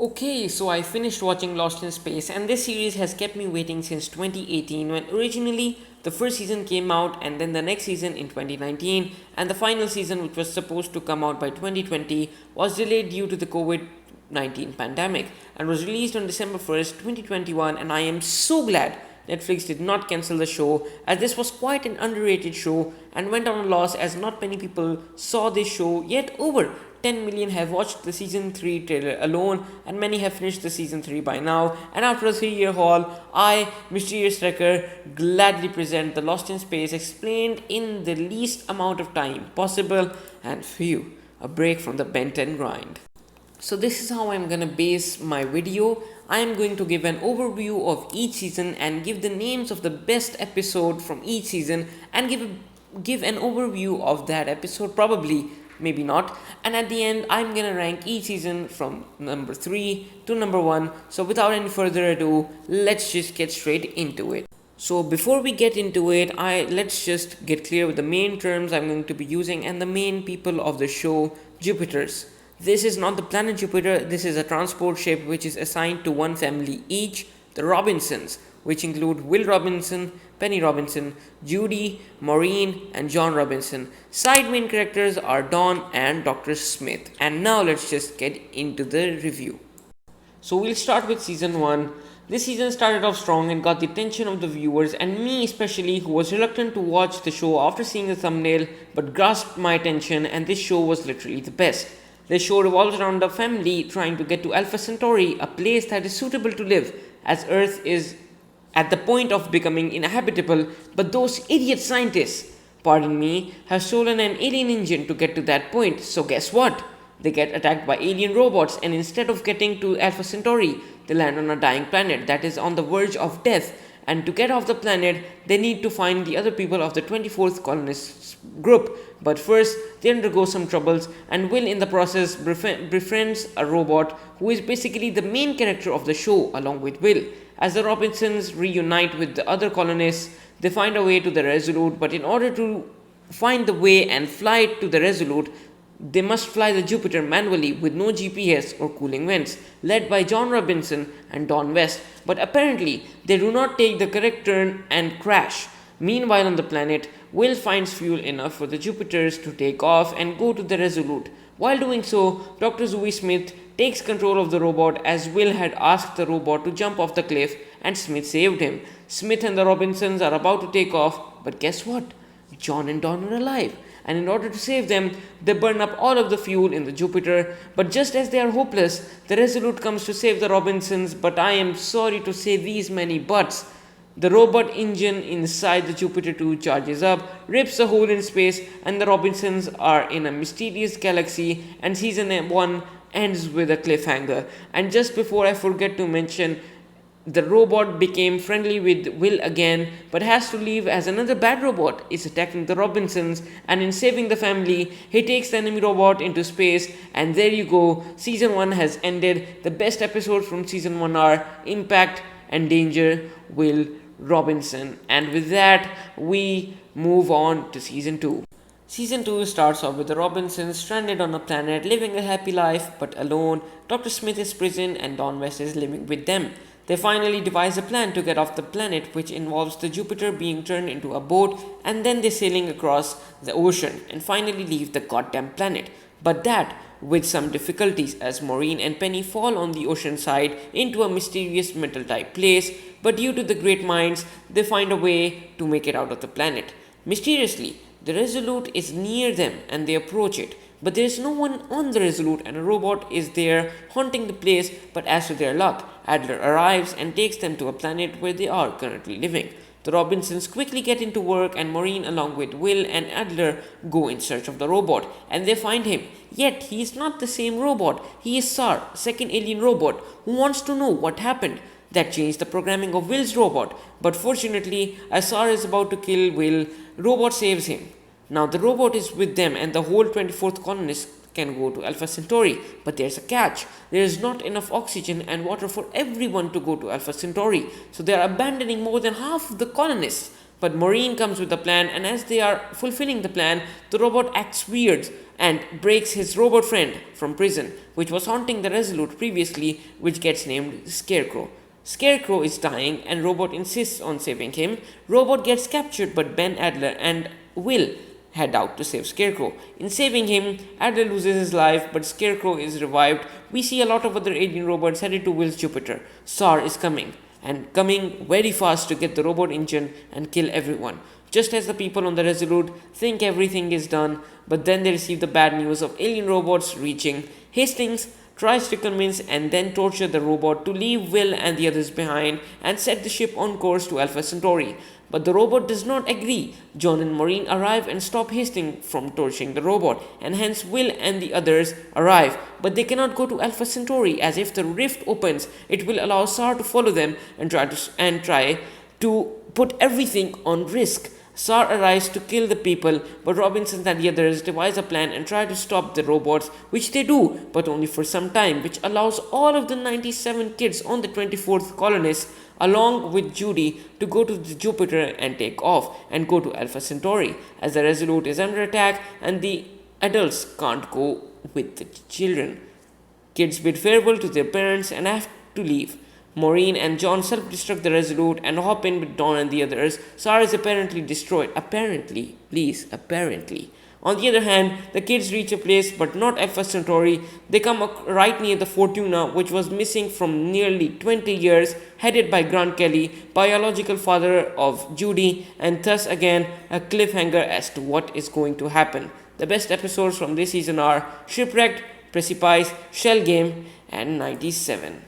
Okay, so I finished watching Lost in Space, and this series has kept me waiting since 2018 when originally the first season came out, and then the next season in 2019, and the final season, which was supposed to come out by 2020, was delayed due to the COVID 19 pandemic and was released on December 1st, 2021. And I am so glad Netflix did not cancel the show, as this was quite an underrated show and went on a loss as not many people saw this show, yet over 10 million have watched the season 3 trailer alone, and many have finished the season 3 by now. And after a 3-year haul, I, Mysterious Trekker, gladly present The Lost in Space explained in the least amount of time possible, and phew, a break from the Ben 10 grind. So this is how I'm gonna base my video. I am going to give an overview of each season and give the names of the best episode from each season and give an overview of that episode, probably, maybe not. And at the end, I'm gonna rank each season from number 3 to number 1. So without any further ado, let's just get straight into it. So before we get into it, let's just get clear with the main terms I'm going to be using and the main people of the show, Jupiters. This is not the planet Jupiter, this is a transport ship which is assigned to one family each, the Robinsons, which include Will Robinson, Penny Robinson, Judy, Maureen, and John Robinson. Side main characters are Dawn and Dr. Smith. And now let's just get into the review. So we'll start with season 1. This season started off strong and got the attention of the viewers, and me especially, who was reluctant to watch the show after seeing the thumbnail, but grasped my attention, and this show was literally the best. The show revolves around a family trying to get to Alpha Centauri, a place that is suitable to live, as Earth is at the point of becoming inhabitable, but those idiot scientists, pardon me, have stolen an alien engine to get to that point. So guess what? They get attacked by alien robots, and instead of getting to Alpha Centauri, they land on a dying planet that is on the verge of death. And to get off the planet, they need to find the other people of the 24th colonists group. But first, they undergo some troubles, and Will in the process befriends a robot who is basically the main character of the show along with Will. As the Robinsons reunite with the other colonists, they find a way to the Resolute, but in order to find the way and fly to the Resolute, they must fly the Jupiter manually with no GPS or cooling vents, led by John Robinson and Don West, but apparently they do not take the correct turn and crash. Meanwhile, on the planet, Will finds fuel enough for the Jupiters to take off and go to the Resolute. While doing so, Dr. Zooey Smith takes control of the robot, as Will had asked the robot to jump off the cliff, and Smith saved him. Smith and the Robinsons are about to take off, but guess what? John and Don are alive, and in order to save them, they burn up all of the fuel in the Jupiter. But just as they are hopeless, the Resolute comes to save the Robinsons, but I am sorry to say these many buts. The robot engine inside the Jupiter 2 charges up, rips a hole in space, and the Robinsons are in a mysterious galaxy, and season 1 ends with a cliffhanger. And just before I forget to mention, the robot became friendly with Will again, but has to leave as another bad robot is attacking the Robinsons, and in saving the family, he takes the enemy robot into space. And there you go, season 1 has ended. The best episodes from season 1 are Impact and Danger, Will Robinson. And with that, we move on to season 2. Season 2 starts off with the Robinsons stranded on a planet, living a happy life but alone. Dr. Smith is prison and Don West is living with them. They finally devise a plan to get off the planet, which involves the Jupiter being turned into a boat and then they sailing across the ocean and finally leave the goddamn planet. But that with some difficulties, as Maureen and Penny fall on the ocean side into a mysterious metal type place, but due to the great minds, they find a way to make it out of the planet. Mysteriously, the Resolute is near them and they approach it. But there is no one on the Resolute, and a robot is there haunting the place. But as to their luck, Adler arrives and takes them to a planet where they are currently living. The Robinsons quickly get into work, and Maureen along with Will and Adler go in search of the robot, and they find him. Yet he is not the same robot. He is Sar, second alien robot, who wants to know what happened. That changed the programming of Will's robot. But fortunately, as Sar is about to kill Will, robot saves him. Now the robot is with them and the whole 24th colonists can go to Alpha Centauri. But there's a catch. There is not enough oxygen and water for everyone to go to Alpha Centauri. So they are abandoning more than half of the colonists. But Maureen comes with a plan, and as they are fulfilling the plan, the robot acts weird. and breaks his robot friend from prison, which was haunting the Resolute previously, which gets named Scarecrow. Scarecrow is dying and Robot insists on saving him. Robot gets captured, but Ben Adler and Will head out to save Scarecrow. In saving him, Adler loses his life, but Scarecrow is revived. We see a lot of other alien robots headed to Will's Jupiter. SAR is coming, and coming very fast to get the robot engine and kill everyone. Just as the people on the Resolute think everything is done, but then they receive the bad news of alien robots reaching. Hastings tries to convince and then torture the robot to leave Will and the others behind and set the ship on course to Alpha Centauri. But the robot does not agree. John and Maureen arrive and stop Hastings from torturing the robot, and hence Will and the others arrive. But they cannot go to Alpha Centauri, as if the rift opens, it will allow SAR to follow them and try to put everything on risk. SAR arrives to kill the people, but Robinson and the others devise a plan and try to stop the robots, which they do, but only for some time, which allows all of the 97 kids on the 24th colonists, along with Judy, to go to the Jupiter and take off and go to Alpha Centauri, as the Resolute is under attack and the adults can't go with the children. Kids bid farewell to their parents and have to leave. Maureen and John self-destruct the Resolute and hop in with Dawn and the others. SAR is apparently destroyed. Apparently. On the other hand, the kids reach a place but not Alpha Centauri. They come right near the Fortuna, which was missing from nearly 20 years, headed by Grant Kelly, biological father of Judy, and thus again a cliffhanger as to what is going to happen. The best episodes from this season are Shipwrecked, Precipice, Shell Game, and 97.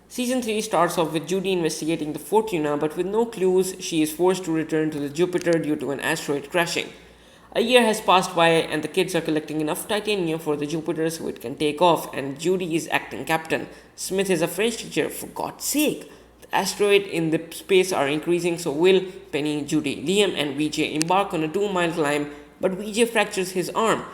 Season 3 starts off with Judy investigating the Fortuna, but with no clues, she is forced to return to the Jupiter due to an asteroid crashing. A year has passed by and the kids are collecting enough titanium for the Jupiter so it can take off, and Judy is acting captain. Smith is a French teacher, for God's sake. The asteroid in the space are increasing, so Will, Penny, Judy, Liam and Vijay embark on a 2-mile climb, but Vijay fractures his arm,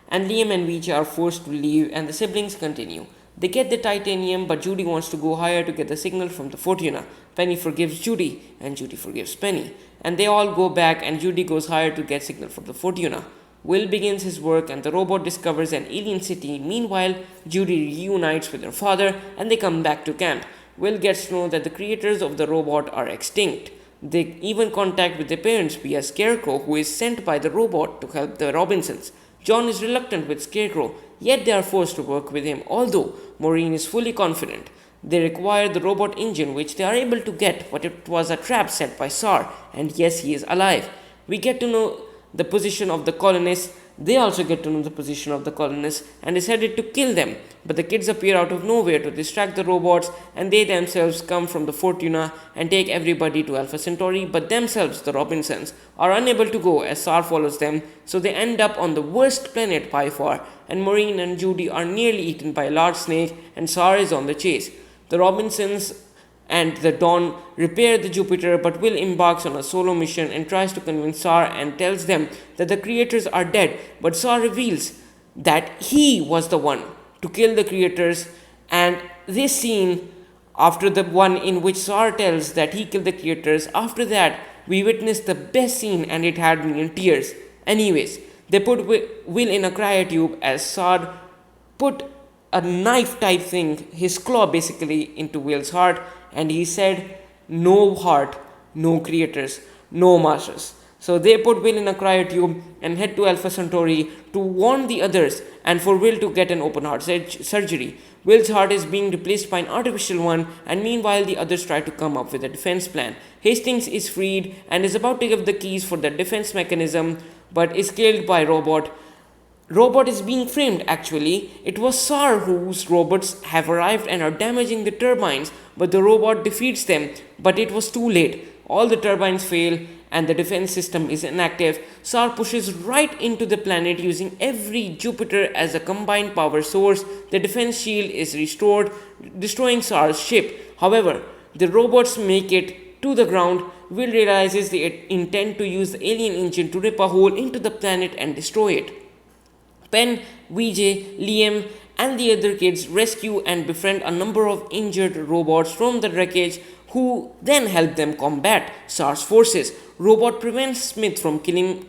and Liam and Vijay are forced to leave and the siblings continue. They get the titanium, but Judy wants to go higher to get the signal from the Fortuna. Penny forgives Judy, and Judy forgives Penny. And they all go back, and Judy goes higher to get signal from the Fortuna. Will begins his work, and the robot discovers an alien city. Meanwhile, Judy reunites with her father, and they come back to camp. Will gets to know that the creators of the robot are extinct. They even contact with their parents via Scarecrow, who is sent by the robot to help the Robinsons. John is reluctant with Scarecrow, yet they are forced to work with him, although Maureen is fully confident. They require the robot engine, which they are able to get, but it was a trap set by SAR, and yes, he is alive. We get to know the position of the colonists. They also get to know the position of the colonists and decided to kill them, but the kids appear out of nowhere to distract the robots, and they themselves come from the Fortuna and take everybody to Alpha Centauri, but themselves, the Robinsons, are unable to go as SAR follows them, so they end up on the worst planet by far, and Maureen and Judy are nearly eaten by a large snake, and SAR is on the chase. The Robinsons and the Dawn repair the Jupiter, but Will embarks on a solo mission and tries to convince SAR and tells them that the creators are dead, but SAR reveals that he was the one to kill the creators, and this scene, after the one in which SAR tells that he killed the creators, after that we witnessed the best scene and it had me in tears. Anyways, they put Will in a cryotube as SAR put a knife type thing, his claw basically, into Will's heart, and he said, "No heart, no creators, no masters." So they put Will in a cryotube and head to Alpha Centauri to warn the others and for Will to get an open heart surgery. Will's heart is being replaced by an artificial one, and meanwhile the others try to come up with a defense plan. Hastings is freed and is about to give the keys for the defense mechanism, but is killed by Robot. Robot is being framed actually. It was SAR whose robots have arrived and are damaging the turbines, but the robot defeats them, but it was too late. All the turbines fail and the defense system is inactive. SAR pushes right into the planet using every Jupiter as a combined power source. The defense shield is restored, destroying SAR's ship. However, the robots make it to the ground. Will realizes they intend to use the alien engine to rip a hole into the planet and destroy it. Penn, Vijay, Liam, and the other kids rescue and befriend a number of injured robots from the wreckage, who then help them combat SAR's forces. Robot prevents Smith from killing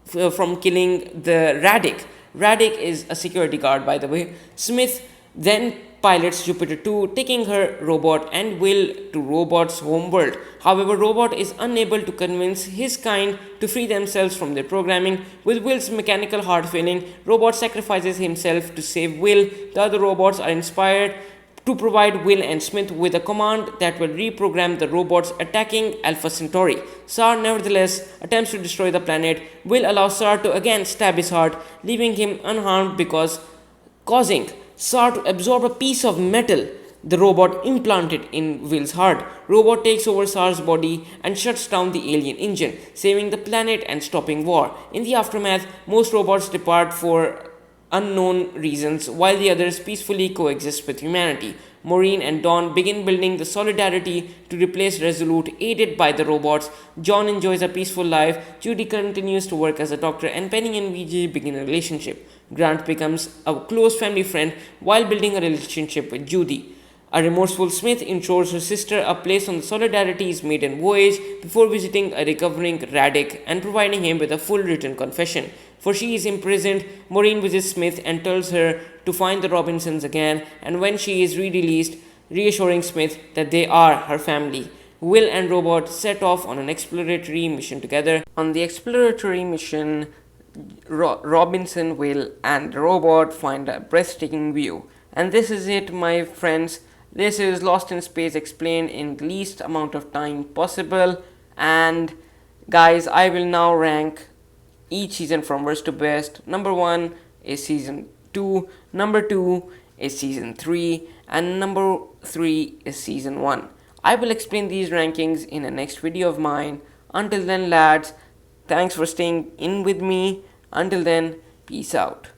the Radic. Radek is a security guard, by the way. Smith then pilots Jupiter 2, taking her robot and Will to Robot's homeworld. However, Robot is unable to convince his kind to free themselves from their programming. With Will's mechanical heart failing, Robot sacrifices himself to save Will. The other robots are inspired to provide Will and Smith with a command that will reprogram the robots attacking Alpha Centauri. Sar nevertheless attempts to destroy the planet. Will allows Sar to again stab his heart, leaving him unharmed because causing Sar to absorb a piece of metal the robot implanted in Will's heart. Robot takes over Sar's body and shuts down the alien engine, saving the planet and stopping war. In the aftermath, most robots depart for unknown reasons, while the others peacefully coexist with humanity. Maureen and Dawn begin building the Solidarity to replace Resolute, aided by the robots. John enjoys a peaceful life. Judy continues to work as a doctor, and Penny and Vijay begin a relationship. Grant becomes a close family friend while building a relationship with Judy. A remorseful Smith ensures her sister a place on the Solidarity's maiden voyage before visiting a recovering Radek and providing him with a full written confession. For she is imprisoned, Maureen visits Smith and tells her to find the Robinsons again, and when she is re-released, reassuring Smith that they are her family. Will and Robot set off on an exploratory mission together. On the exploratory mission, Robinson, Will, and Robot find a breathtaking view. And this is it, my friends. This is Lost in Space explained in the least amount of time possible. And guys, I will now rank each season from worst to best. Number 1 is season 2, number 2 is season 3, and number 3 is season 1. I will explain these rankings in the next video of mine. Until then, lads, thanks for staying in with me. Until then, peace out.